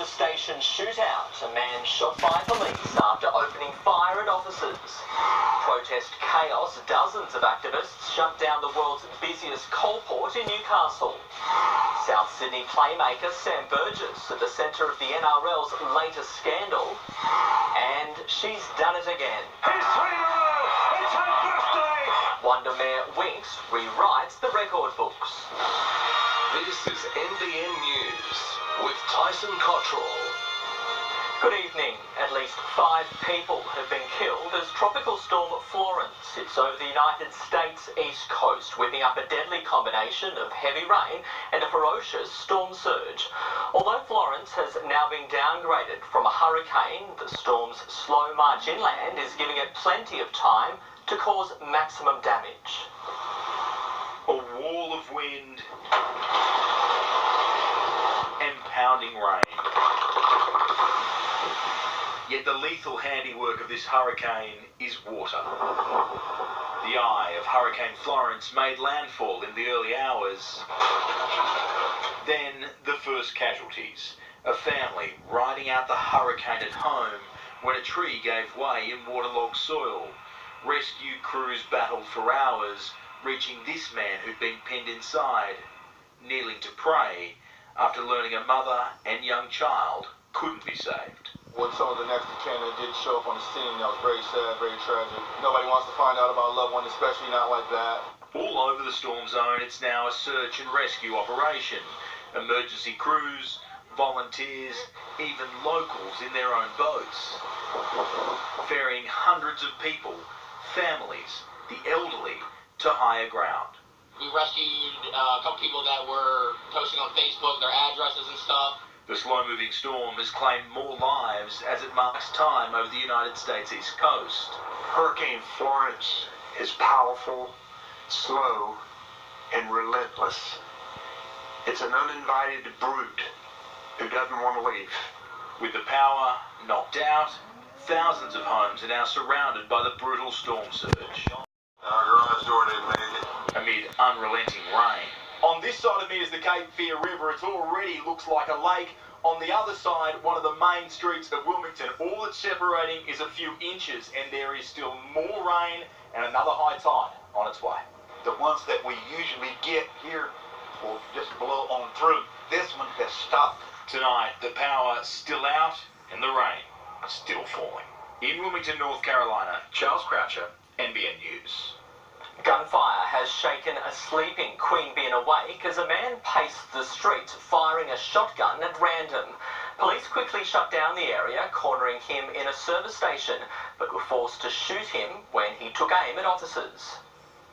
service station shootout. A man shot by police after opening fire at officers. Protest chaos. Dozens of activists shut down the world's busiest coal port in Newcastle. South Sydney playmaker Sam Burgess at the centre of the NRL's latest scandal. And she's done it again. It's 3 in a row! It's her birthday! Wonder Mayor Winks rewrites the record books. This is NBN News with Tyson Cottrill. Good evening. At least 5 people have been killed as Tropical Storm Florence hits over the United States east coast, whipping up a deadly combination of heavy rain and a ferocious storm surge. Although Florence has now been downgraded from a hurricane, the storm's slow march inland is giving it plenty of time to cause maximum damage. A wall of wind and pounding rain. Yet the lethal handiwork of this hurricane is water. The eye of Hurricane Florence made landfall in the early hours. Then the first casualties. A family riding out the hurricane at home when a tree gave way in waterlogged soil. Rescue crews battled for hours, reaching this man who'd been pinned inside, kneeling to pray after learning a mother and young child couldn't be saved. When some of the next of kin that did show up on the scene, that was very sad, very tragic. Nobody wants to find out about a loved one, especially not like that. All over the storm zone, it's now a search and rescue operation. Emergency crews, volunteers, even locals in their own boats. Ferrying hundreds of people, families, the elderly, to higher ground. We rescued a couple people that were posting on Facebook, their addresses and stuff. The slow-moving storm has claimed more lives as it marks time over the United States East Coast. Hurricane Florence is powerful, slow, and relentless. It's an uninvited brute who doesn't want to leave. With the power knocked out, thousands of homes are now surrounded by the brutal storm surge. Our garage door didn't make it. Amid unrelenting rain. On this side of me is the Cape Fear River. It already looks like a lake. On the other side, one of the main streets of Wilmington. All that's separating is a few inches, and there is still more rain and another high tide on its way. The ones that we usually get here will just blow on through. This one has stopped. Tonight, the power still out and the rain still falling. In Wilmington, North Carolina, Charles Croucher, NBN News. Gunfire has shaken a sleeping Queen Being awake as a man paced the streets firing a shotgun at random. Police quickly shut down the area, cornering him in a service station, but were forced to shoot him when he took aim at officers.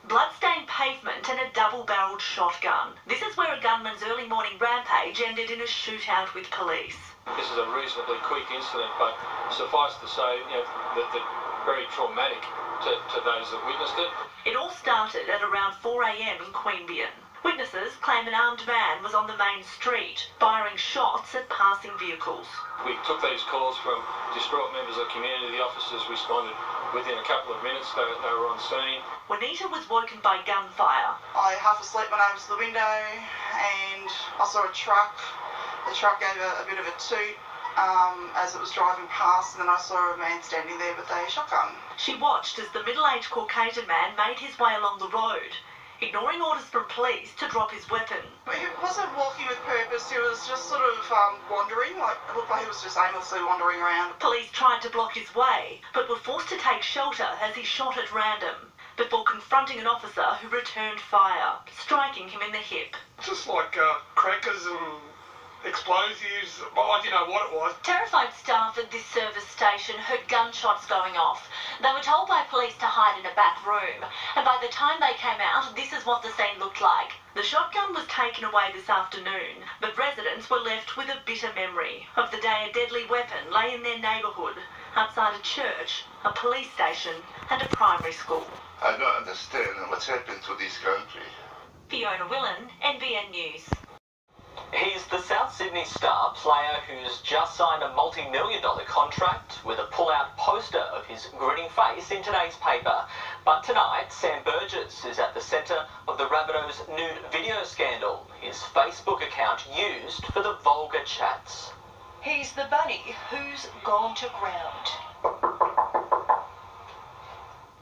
Bloodstained pavement and a double-barrelled shotgun. This is where a gunman's early morning rampage ended in a shootout with police. This is a reasonably quick incident, but suffice to say, that very traumatic to those that witnessed it. It all started at around 4 a.m. in Queanbeyan. Witnesses claim an armed man was on the main street, firing shots at passing vehicles. We took these calls from distraught members of the community. The officers responded within a couple of minutes. They were on scene. Juanita was woken by gunfire. I half asleep when I was to the window and I saw a truck. The truck gave a bit of a toot as it was driving past, and then I saw a man standing there with a shotgun. She watched as the middle-aged Caucasian man made his way along the road, ignoring orders from police to drop his weapon. He wasn't walking with purpose, he was just sort of wandering, it looked like he was just aimlessly wandering around. Police tried to block his way, but were forced to take shelter as he shot at random, before confronting an officer who returned fire, striking him in the hip. Just like crackers and explosives, I didn't know what it was. Terrified staff at this service station heard gunshots going off. They were told by police to hide in a back room, and by the time they came out, this is what the scene looked like. The shotgun was taken away this afternoon, but residents were left with a bitter memory of the day a deadly weapon lay in their neighbourhood, outside a church, a police station and a primary school. I don't understand what's happened to this country. Fiona Willan, NBN News. He's the South Sydney star player who's just signed a multi-million-dollar contract with a pull-out poster of his grinning face in today's paper. But tonight, Sam Burgess is at the centre of the Rabbitohs nude video scandal, his Facebook account used for the vulgar chats. He's the bunny who's gone to ground.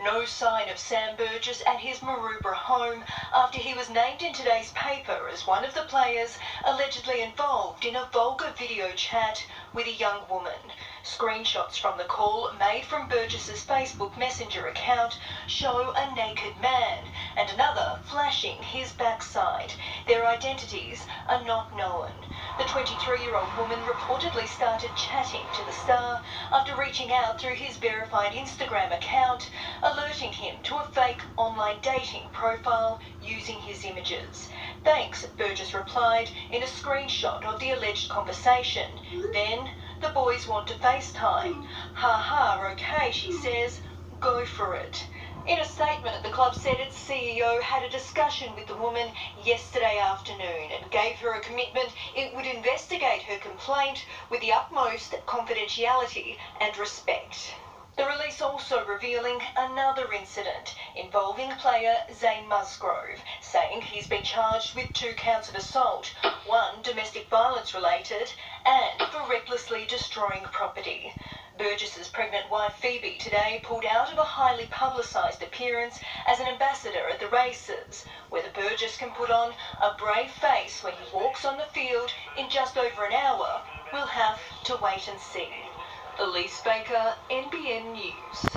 No sign of Sam Burgess at his Maroubra home after he was named in today's paper as one of the players allegedly involved in a vulgar video chat with a young woman. Screenshots from the call made from Burgess's Facebook Messenger account show a naked man and another flashing his backside. Their identities are not known. The 23-year-old woman reportedly started chatting to the star after reaching out through his verified Instagram account, alerting him to a fake online dating profile using his images. Thanks, Burgess replied in a screenshot of the alleged conversation. Then, the boys want to FaceTime. Ha ha, okay, she says. Go for it. In a statement, the club said its CEO had a discussion with the woman yesterday afternoon and gave her a commitment it would investigate her complaint with the utmost confidentiality and respect. The release also revealing another incident involving player Zane Musgrove, saying he's been charged with 2 counts of assault, 1 domestic violence related and for recklessly destroying property. Burgess's pregnant wife Phoebe today pulled out of a highly publicised appearance as an ambassador at the races. Whether Burgess can put on a brave face when he walks on the field in just over an hour, we'll have to wait and see. Elise Baker, NBN News.